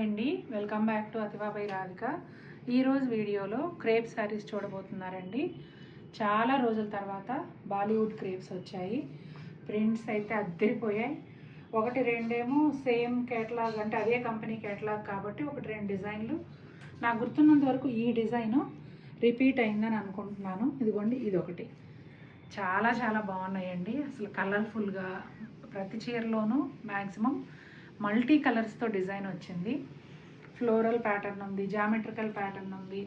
Hi అండి, welcome back to Athiva by Radhika. ఈరోజు వీడియోలో క్రేప్ శారీస్ చూడబోతున్నారండి. చాలా రోజుల తర్వాత బాలీవుడ్ క్రేప్స్ వచ్చాయి. ప్రింట్స్ అయితే అద్దరిపోయాయి. ఒకటి రెండేమో సేమ్ కేటలాగ్, అంటే అదే కంపెనీ కేటలాగ్ కాబట్టి ఒకటి రెండు డిజైన్లు. నాకు గుర్తున్నంత వరకు ఈ డిజైను రిపీట్ అయిందని అనుకుంటున్నాను. ఇదిగోండి, ఇదొకటి. చాలా చాలా బాగున్నాయండి. అసలు కలర్ఫుల్గా ప్రతి చీరలోనూ మ్యాక్సిమం మల్టీ కలర్స్తో డిజైన్ వచ్చింది. ఫ్లోరల్ ప్యాటర్న్ ఉంది, జామెట్రికల్ ప్యాటర్న్ ఉంది,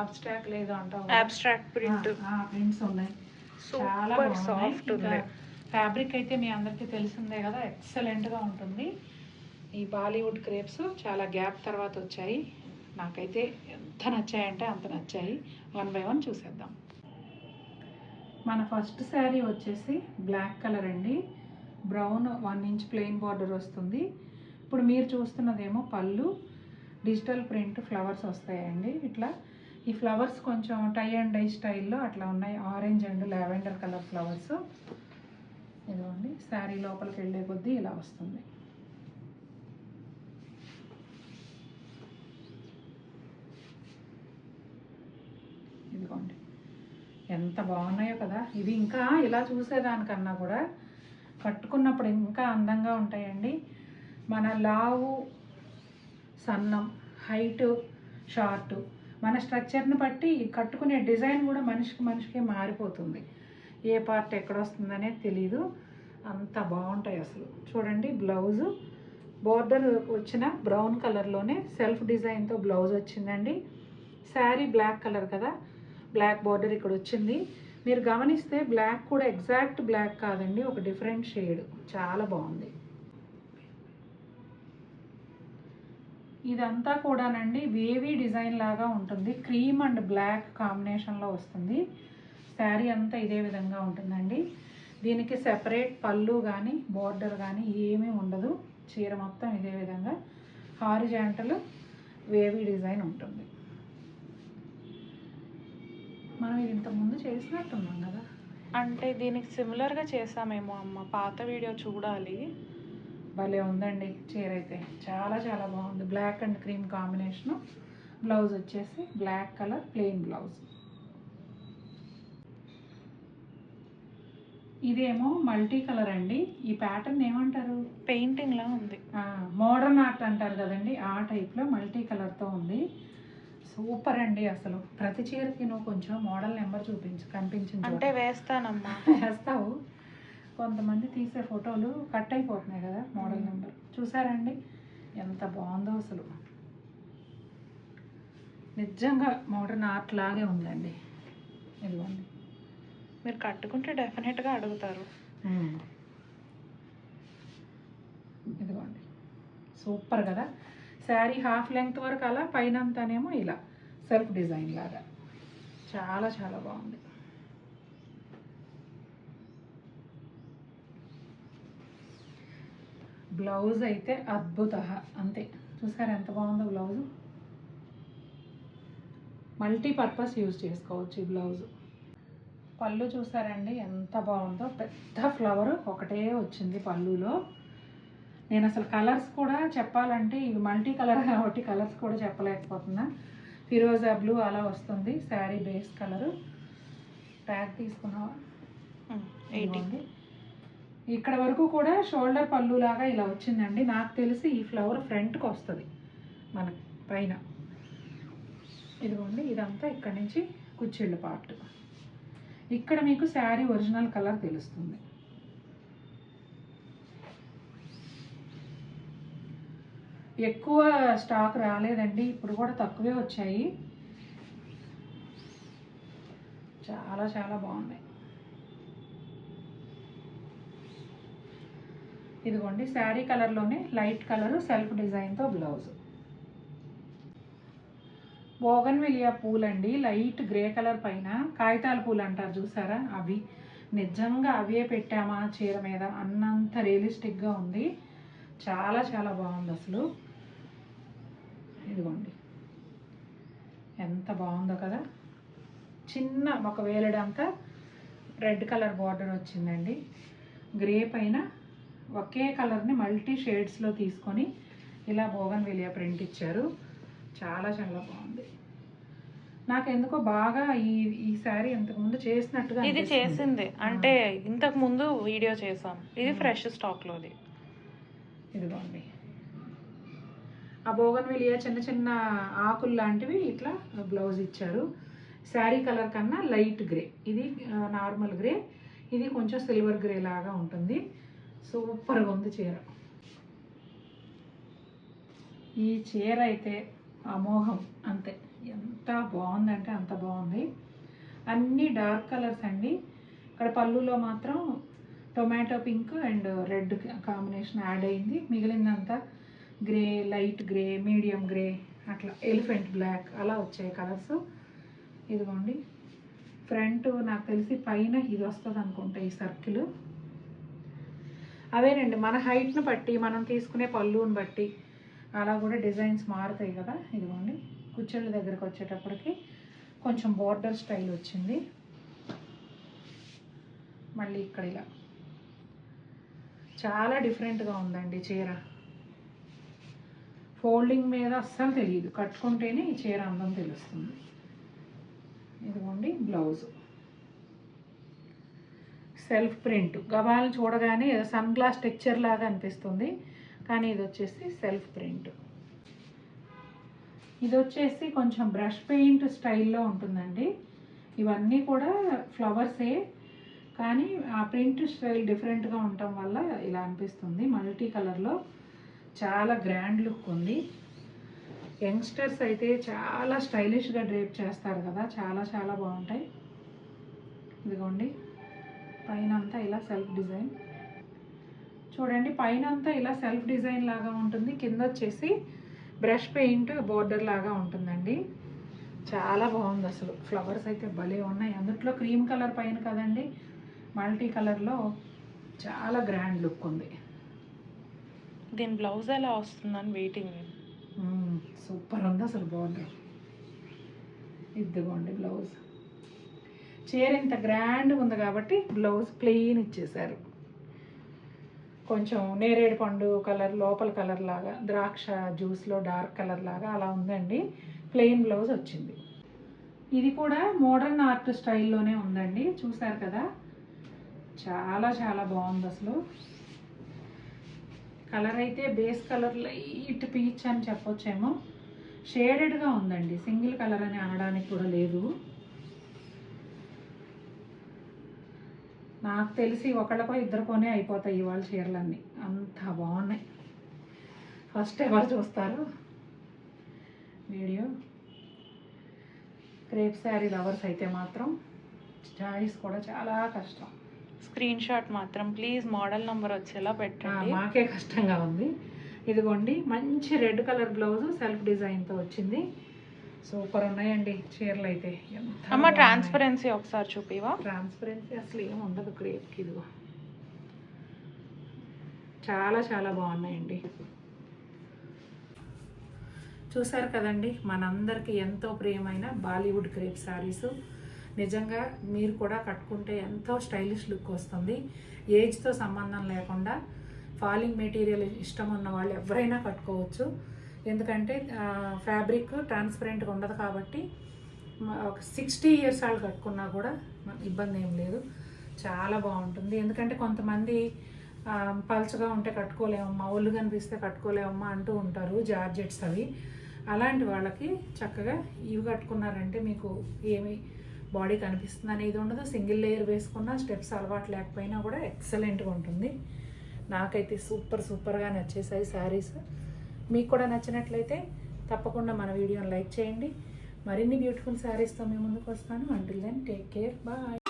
అబ్స్ట్రాక్ట్ లేదు అంటావు, అబ్స్ట్రాక్ట్ ప్రింట్స్ ఉన్నాయి. చాలా సాఫ్ట్ ఉంది. ఫ్యాబ్రిక్ అయితే మీ అందరికీ తెలిసిందే కదా, ఎక్సలెంట్గా ఉంటుంది. ఈ బాలీవుడ్ క్రేప్స్ చాలా గ్యాప్ తర్వాత వచ్చాయి. నాకైతే ఎంత నచ్చాయంటే అంత నచ్చాయి. వన్ బై వన్ చూసేద్దాం. మన ఫస్ట్ శారీ వచ్చేసి బ్లాక్ కలర్ అండి. బ్రౌన్ 1 ఇంచ్ ప్లెయిన్ బార్డర్ వస్తుంది. ఇప్పుడు మీరు చూస్తున్నదేమో పళ్ళు, డిజిటల్ ప్రింట్ ఫ్లవర్స్ వస్తాయండి. ఇట్లా ఈ ఫ్లవర్స్ కొంచెం టై అండ్ డై స్టైల్లో అట్లా ఉన్నాయి. Orange and lavender colour flowers. ఇదిగోండి, శారీ లోపలికి వెళ్ళే కొద్దీ ఇలా వస్తుంది. ఇదిగోండి, ఎంత బాగున్నాయో కదా. ఇవి ఇంకా ఇలా చూసేదానికన్నా కూడా కట్టుకున్నప్పుడు ఇంకా అందంగా ఉంటాయండి. మన లావు, సన్నం, హైటు, షార్టు, మన స్ట్రక్చర్ని బట్టి కట్టుకునే డిజైన్ కూడా మనిషికి మారిపోతుంది. ఏ పార్ట్ ఎక్కడొస్తుందనేది తెలీదు. అంత బాగుంటాయి అసలు. చూడండి, బ్లౌజు బోర్డర్ వచ్చిన బ్రౌన్ కలర్లోనే సెల్ఫ్ డిజైన్తో బ్లౌజ్ వచ్చిందండి. శారీ బ్లాక్ కలర్ కదా, బ్లాక్ బోర్డర్ ఇక్కడ వచ్చింది. మీరు గమనిస్తే బ్లాక్ కూడా ఎగ్జాక్ట్ బ్లాక్ కాదండి, ఒక డిఫరెంట్ షేడ్. చాలా బాగుంది. ఇదంతా కూడానండి వేవీ డిజైన్ లాగా ఉంటుంది. క్రీమ్ అండ్ బ్లాక్ కాంబినేషన్లో వస్తుంది. శారీ అంతా ఇదే విధంగా ఉంటుందండి. దీనికి సెపరేట్ పళ్ళు కానీ బోర్డర్ కానీ ఏమీ ఉండదు. చీర మొత్తం ఇదే విధంగా హారిజాంటల్ వేవీ డిజైన్ ఉంటుంది. మనం ఇది ఇంతకుముందు చేసినట్టున్నాం కదా, అంటే దీనికి సిమిలర్గా చేసామేమో అమ్మ, పాత వీడియో చూడాలి. భలే ఉందండి చీర అయితే. చాలా చాలా బాగుంది. Black and cream combination. Blouse వచ్చేసి బ్లాక్ కలర్ ప్లెయిన్ బ్లౌజ్. ఇదేమో మల్టీ కలర్ అండి. ఈ ప్యాటర్న్ ఏమంటారు? పెయింటింగ్లా ఉంది. మోడర్న్ ఆర్ట్ అంటారు కదండి, ఆ టైప్లో మల్టీ కలర్తో ఉంది. సూపర్ అండి. అసలు ప్రతి చీరకి నువ్వు కొంచెం మోడల్ నెంబర్ కనిపించింది అంటే వేస్తానమ్మా. వేస్తావు. కొంతమంది తీసే ఫోటోలు కట్ అయిపోతున్నాయి కదా, మోడల్ నెంబర్. చూసారండి ఎంత బాగుందో అసలు. నిజంగా మోడర్న్ ఆర్ట్ లాగే ఉందండి. ఇదిగోండి, మీరు కట్టుకుంటే డెఫినెట్గా అడుగుతారు. ఇదిగోండి, సూపర్ కదా. శారీ హాఫ్ లెంగ్త్ వరకు అలా, పైన అంతానేమో ఇలా సెల్ఫ్ డిజైన్ లాగా. చాలా చాలా బాగుంది. బ్లౌజ్ అయితే అద్భుత. అంతే, చూసారా ఎంత బాగుందో బ్లౌజు. మల్టీపర్పస్ యూజ్ చేసుకోవచ్చు ఈ బ్లౌజు. పళ్ళు చూసారండి ఎంత బాగుందో. పెద్ద ఫ్లవర్ ఒకటే వచ్చింది పళ్ళులో. నేను అసలు కలర్స్ కూడా చెప్పాలంటే ఇవి మల్టీ కలర్ కాబట్టి కలర్స్ కూడా చెప్పలేకపోతున్నా. ఫిరోజా బ్లూ అలా వస్తుంది శారీ బేస్ కలరు. ట్యాగ్ తీసుకున్నావా? 80. ఇక్కడ వరకు కూడా షోల్డర్ పళ్ళు లాగా ఇలా వచ్చిందండి. నాకు తెలిసి ఈ ఫ్లవర్ ఫ్రంట్కి వస్తుంది మన పైన. ఇదిగోండి, ఇదంతా ఇక్కడ నుంచి కుచ్చిళ్ళ పార్ట్. ఇక్కడ మీకు శారీ ఒరిజినల్ కలర్ తెలుస్తుంది. ఎక్కువ స్టాక్ రాలేదండి, ఇప్పుడు కూడా తక్కువే వచ్చాయి. చాలా చాలా బాగున్నాయి. ఇదిగోండి, శారీ కలర్లోనే లైట్ కలరు సెల్ఫ్ డిజైన్తో blouse. Bougainvillea పూలండి, light grey colour పైన కాగితాల పూలు అంటారు చూసారా, అవి. నిజంగా అవే పెట్టామా చీర మీద అన్నంత రియలిస్టిక్గా ఉంది. చాలా చాలా బాగుంది అసలు. ఇదిగోండి, ఎంత బాగుందో కదా. చిన్న ఒక వేలడంతా రెడ్ కలర్ బార్డర్ వచ్చిందండి. గ్రే పైన ఒకే కలర్ని మల్టీ షేడ్స్లో తీసుకొని ఇలా బోగన్ విలియా ప్రింట్ ఇచ్చారు. చాలా చాలా బాగుంది. నాకు ఎందుకో బాగా ఈ శారీ ఇంతకుముందు చేసినట్టుగా ఇది అనిపిస్తుంది. చేసింది అంటే ఇంతకు ముందు వీడియో చేసాం. ఇది ఫ్రెష్ స్టాక్లోది. ఇదిగోండి, ఆ బోగన్ విలియా చిన్న చిన్న ఆకులు లాంటివి ఇట్లా బ్లౌజ్ ఇచ్చారు. శారీ కలర్ కన్నా లైట్ గ్రే, ఇది నార్మల్ గ్రే, ఇది కొంచెం సిల్వర్ గ్రే లాగా ఉంటుంది. సూపర్గా ఉంది చీర. ఈ చీర అయితే అమోఘం, అంతే. ఎంత బాగుందంటే అంత బాగుంది. అన్నీ డార్క్ కలర్స్ అండి. ఇక్కడ పళ్ళులో మాత్రం tomato pink and red combination add అయింది. మిగిలిందంతా grey, light grey, medium grey, అట్లా ఎలిఫెంట్ బ్లాక్ అలా వచ్చాయి కలర్స్. ఇదిగోండి ఫ్రంట్ నాకు తెలిసి పైన ఇది వస్తుంది అనుకుంటా, ఈ సర్కిల్. అవేనండి మన హైట్ను బట్టి, మనం తీసుకునే పళ్ళుని బట్టి అలా కూడా డిజైన్స్ మారుతాయి కదా. ఇదిగోండి కుచ్చెళ్ళ దగ్గరకు వచ్చేటప్పటికి కొంచెం బోర్డర్ స్టైల్ వచ్చింది. మళ్ళీ ఇక్కడ ఇలా చాలా డిఫరెంట్గా ఉందండి చీర. ఫోల్డింగ్ మీద అస్సలు తెలియదు, కట్టుకుంటేనే ఈ చీర అందం తెలుస్తుంది. ఇదిగోండి బ్లౌజ్ సెల్ఫ్ ప్రింట్. గబాలను చూడగానే ఏదో సన్ గ్లాస్ టెక్చర్ లాగా అనిపిస్తుంది, కానీ ఇది వచ్చేసి సెల్ఫ్ ప్రింట్. ఇది వచ్చేసి కొంచెం బ్రష్ పెయింట్ స్టైల్లో ఉంటుందండి. ఇవన్నీ కూడా ఫ్లవర్సే, కానీ ఆ ప్రింట్ స్టైల్ డిఫరెంట్గా ఉండటం వల్ల ఇలా అనిపిస్తుంది. మల్టీ కలర్లో చాలా గ్రాండ్ లుక్ ఉంది. యంగ్స్టర్స్ అయితే చాలా స్టైలిష్గా డ్రేప్ చేస్తారు కదా, చాలా చాలా బాగుంటాయి. ఇదిగోండి పైన అంతా ఇలా సెల్ఫ్ డిజైన్ చూడండి, పైన అంతా ఇలా సెల్ఫ్ డిజైన్ లాగా ఉంటుంది, కింద వచ్చేసి బ్రష్ పెయింట్ బోర్డర్ లాగా ఉంటుందండి. చాలా బాగుంది అసలు. ఫ్లవర్స్ అయితే భలే ఉన్నాయి. అందుట్లో క్రీమ్ కలర్ పైన కదండి, మల్టీ కలర్లో చాలా గ్రాండ్ లుక్ ఉంది. దీని బ్లౌజ్ ఎలా వస్తుందని వెయిటింగ్. సూపర్ ఉంది అసలు బార్డర్. ఇదిగోండి బ్లౌజ్. చీర ఇంత గ్రాండ్గా ఉంది కాబట్టి బ్లౌజ్ ప్లెయిన్ ఇచ్చేసారు. కొంచెం నేరేడు పండు కలర్, లోపల కలర్ లాగా, ద్రాక్ష జ్యూస్లో డార్క్ కలర్ లాగా అలా ఉందండి. ప్లెయిన్ బ్లౌజ్ వచ్చింది. ఇది కూడా మోడర్న్ ఆర్ట్ స్టైల్లోనే ఉందండి. చూసారు కదా, చాలా చాలా బాగుంది అసలు. కలర్ అయితే బేస్ కలర్ లైట్ పీచ్ అని చెప్పొచ్చేమో. షేడెడ్గా ఉందండి, సింగిల్ కలర్ అని అనడానికి కూడా లేదు. నాకు తెలిసి ఒకళ్ళకో ఇద్దరికోనే అయిపోతాయి ఇవాళ చీరలన్నీ, అంత బాగున్నాయి. ఫస్ట్ ఎవరు చూస్తారు వీడియో? క్రేప్ శారీ లవర్స్ అయితే మాత్రం చాయిస్ కూడా చాలా కష్టం. స్క్రీన్ షాట్ మాత్రం ప్లీజ్ మోడల్ నెంబర్ వచ్చేలా పెట్టండి. మాకే కష్టంగా ఉంది. ఇదిగోండి మంచి రెడ్ కలర్ బ్లౌజ్ సెల్ఫ్ డిజైన్తో వచ్చింది. సూపర్ ఉన్నాయండి చీరలు అయితే. అమ్మ ట్రాన్స్పరెన్సీ ఒకసారి చూపివా? ట్రాన్స్పరెన్సీ అసలు ఏం ఉండదు క్రేప్కి. ఇదిగో చాలా చాలా బాగున్నాయండి. చూసారు కదండి, మనందరికీ ఎంతో ప్రియమైన బాలీవుడ్ క్రేప్ శారీస్. నిజంగా మీరు కూడా కట్టుకుంటే ఎంతో స్టైలిష్ లుక్ వస్తుంది. ఏజ్తో సంబంధం లేకుండా ఫాలింగ్ మెటీరియల్ ఇష్టం ఉన్న వాళ్ళు ఎవరైనా కట్టుకోవచ్చు. ఎందుకంటే ఫ్యాబ్రిక్ ట్రాన్స్పరెంట్గా ఉండదు కాబట్టి ఒక 60 years వాళ్ళు కట్టుకున్నా కూడా ఇబ్బంది ఏం లేదు, చాలా బాగుంటుంది. ఎందుకంటే కొంతమంది పల్చగా ఉంటే కట్టుకోలేమమ్మా, ఒళ్ళు కనిపిస్తే కట్టుకోలేమమ్మా అంటూ ఉంటారు, జార్జెట్స్ అవి. అలాంటి వాళ్ళకి చక్కగా ఇవి కట్టుకున్నారంటే మీకు ఏమి బాడీ కనిపిస్తుంది అనేది ఉండదు. సింగిల్ లేయర్ వేసుకున్నా స్టెప్స్ అలవాటు లేకపోయినా కూడా ఎక్సలెంట్గా ఉంటుంది. నాకైతే సూపర్గా నచ్చేసాయి శారీస్. మీకు కూడా నచ్చినట్లయితే తప్పకుండా మన వీడియోని లైక్ చేయండి. మరిన్ని బ్యూటిఫుల్ శారీస్తో మీ ముందుకు వస్తాను. Until then take care, bye.